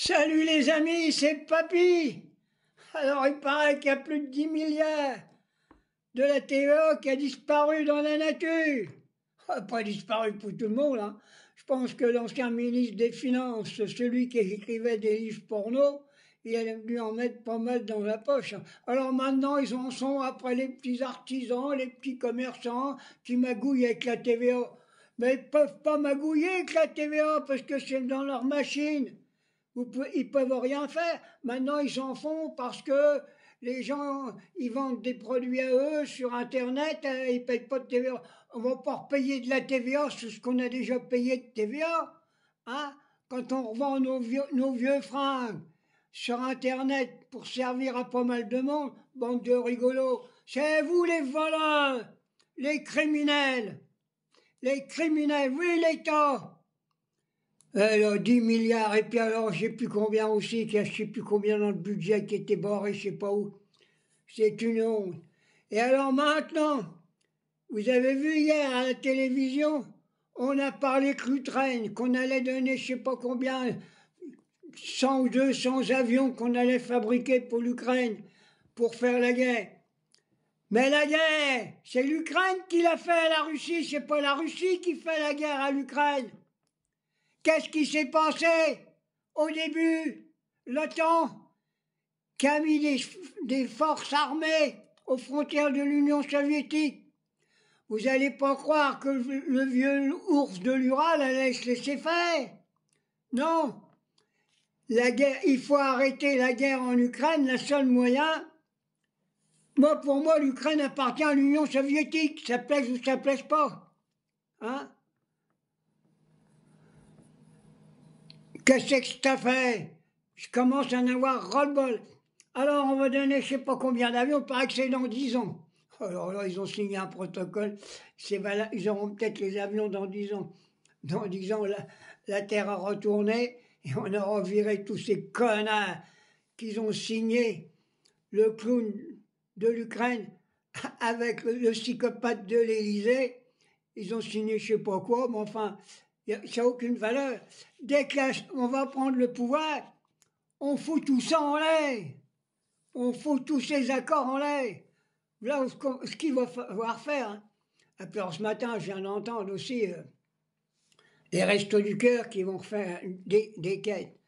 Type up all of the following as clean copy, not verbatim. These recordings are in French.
Salut les amis, c'est Papy. Alors il paraît qu'il y a plus de 10 milliards de la TVA qui a disparu dans la nature. Pas disparu pour tout le monde, hein. Je pense que l'ancien ministre des Finances, celui qui écrivait des livres porno, il a dû en mettre pas mal dans la poche. Alors maintenant, ils en sont après les petits artisans, les petits commerçants qui magouillent avec la TVA. Mais ils ne peuvent pas magouiller avec la TVA parce que c'est dans leur machine. Ils peuvent rien faire. Maintenant, ils s'en font parce que les gens, ils vendent des produits à eux sur Internet, ils ne payent pas de TVA. On ne va pas repayer de la TVA sur ce qu'on a déjà payé de TVA. Hein? Quand on revend nos vieux fringues sur Internet pour servir à pas mal de monde, bande de rigolos, c'est vous les voleurs, les criminels, oui l'État. Alors, 10 milliards, et puis alors, je sais plus combien aussi, qu'il y a je sais plus combien dans le budget qui était barré, je sais pas où. C'est une honte. Et alors maintenant, vous avez vu hier à la télévision, on a parlé que l'Ukraine, qu'on allait donner je sais pas combien, 100 ou 200 avions qu'on allait fabriquer pour l'Ukraine, pour faire la guerre. Mais la guerre, c'est l'Ukraine qui l'a fait à la Russie, c'est pas la Russie qui fait la guerre à l'Ukraine. Qu'est-ce qui s'est passé au début? L'OTAN, qui a mis des forces armées aux frontières de l'Union soviétique. Vous n'allez pas croire que le vieux ours de l'Ural allait se laisser faire. Non. La guerre, il faut arrêter la guerre en Ukraine, le seul moyen. Pour moi, l'Ukraine appartient à l'Union soviétique, ça plaise ou ça plaise pas. Hein? Qu'est-ce que t'as fait? Je commence à en avoir ras-le-bol. Alors on va donner je sais pas combien d'avions, il paraît que c'est dans 10 ans. Alors là, ils ont signé un protocole, ils auront peut-être les avions dans 10 ans. Dans 10 ans, la Terre a retourné et on aura viré tous ces connards qui ont signé le clown de l'Ukraine avec le psychopathe de l'Élysée. Ils ont signé je sais pas quoi, mais enfin, ça n'a aucune valeur. Dès qu'on va prendre le pouvoir, on fout tout ça en l'air. On fout tous ces accords en l'air. Là, ce qu'il va falloir faire. Hein. Et puis alors, ce matin, je viens d'entendre aussi les Restos du Cœur qui vont faire des quêtes.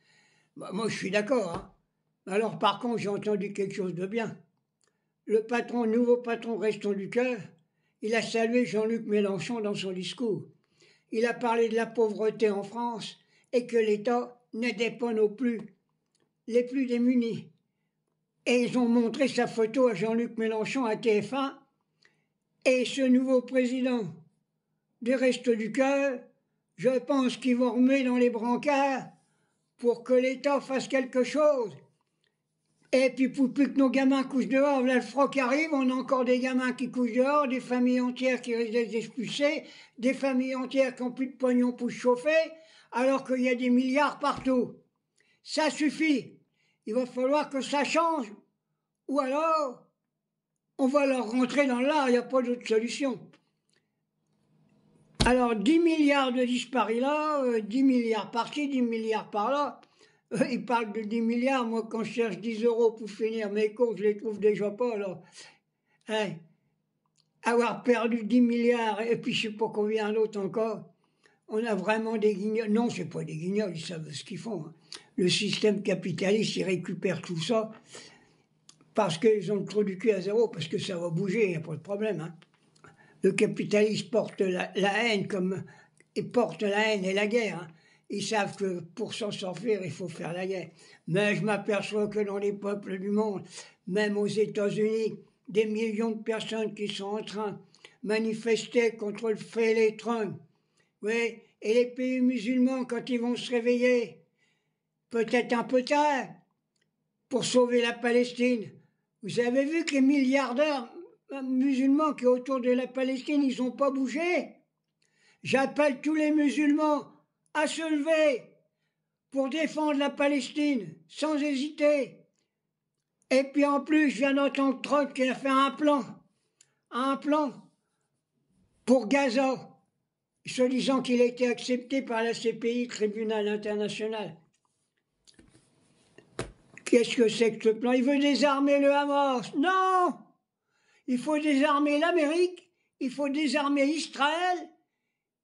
Bah, moi, je suis d'accord. Hein. Alors, par contre, j'ai entendu quelque chose de bien. Le nouveau patron Restos du Cœur, il a salué Jean-Luc Mélenchon dans son discours. Il a parlé de la pauvreté en France et que l'État n'aidait pas non plus les plus démunis. Et ils ont montré sa photo à Jean-Luc Mélenchon à TF1. Et ce nouveau président des Restos du Cœur, je pense qu'ils vont remuer dans les brancards pour que l'État fasse quelque chose. Et puis pour plus que nos gamins couchent dehors, là le froc arrive, on a encore des gamins qui couchent dehors, des familles entières qui risquent d'être expulsées, des familles entières qui n'ont plus de pognon pour se chauffer, alors qu'il y a des milliards partout. Ça suffit. Il va falloir que ça change. Ou alors, on va leur rentrer dans l'art, il n'y a pas d'autre solution. Alors, 10 milliards de disparus là, 10 milliards par-ci, 10 milliards par-là. Ils parlent de 10 milliards, moi quand je cherche 10 euros pour finir mes courses, je les trouve déjà pas, alors. Hein, avoir perdu 10 milliards, et puis je sais pas combien d'autres encore, on a vraiment des guignols. Non, c'est pas des guignols, ils savent ce qu'ils font. Hein. Le système capitaliste, il récupère tout ça, parce qu'ils ont le trou du cul à zéro, parce que ça va bouger, il n'y a pas de problème. Hein. Le capitaliste porte la haine il porte la haine et la guerre. Hein. Ils savent que pour s'en sortir, il faut faire la guerre. Mais je m'aperçois que dans les peuples du monde, même aux États-Unis, des millions de personnes qui sont en train de manifester contre le fait les Trump. Oui, et les pays musulmans, quand ils vont se réveiller, peut-être un peu tard, pour sauver la Palestine. Vous avez vu que les milliardaires musulmans qui sont autour de la Palestine, ils n'ont pas bougé. J'appelle tous les musulmans à se lever pour défendre la Palestine, sans hésiter. Et puis en plus, je viens d'entendre Trump qui a fait un plan pour Gaza, se disant qu'il a été accepté par la CPI, Tribunal international. Qu'est-ce que c'est que ce plan? Il veut désarmer le Hamas. Non! Il faut désarmer l'Amérique, il faut désarmer Israël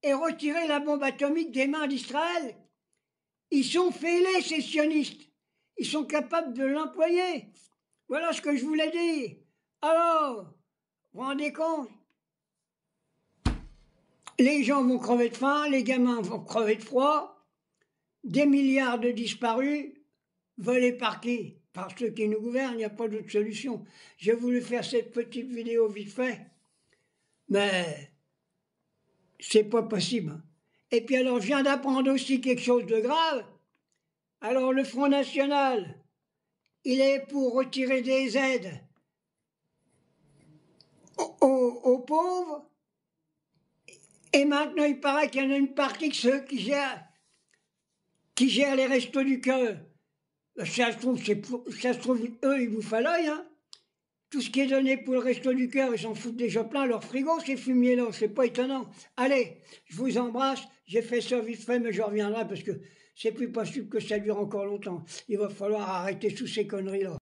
et retirer la bombe atomique des mains d'Israël. Ils sont fêlés, ces sionistes. Ils sont capables de l'employer. Voilà ce que je voulais dire. Alors, vous vous rendez compte? Les gens vont crever de faim, les gamins vont crever de froid, des milliards de disparus, volés par qui? Par ceux qui nous gouvernent, il n'y a pas d'autre solution. J'ai voulu faire cette petite vidéo vite fait, mais c'est pas possible. Et puis alors, je viens d'apprendre aussi quelque chose de grave. Alors le Front National, il est pour retirer des aides aux pauvres, et maintenant il paraît qu'il y en a une partie de ceux qui gèrent les restos du cœur. Ça se trouve, eux, ils bouffent à l'œil, hein. Tout ce qui est donné pour le resto du cœur, ils s'en foutent déjà plein leur frigo, ces fumiers-là, c'est pas étonnant. Allez, je vous embrasse, j'ai fait ça vite fait, mais je reviendrai parce que c'est plus possible que ça dure encore longtemps. Il va falloir arrêter toutes ces conneries-là.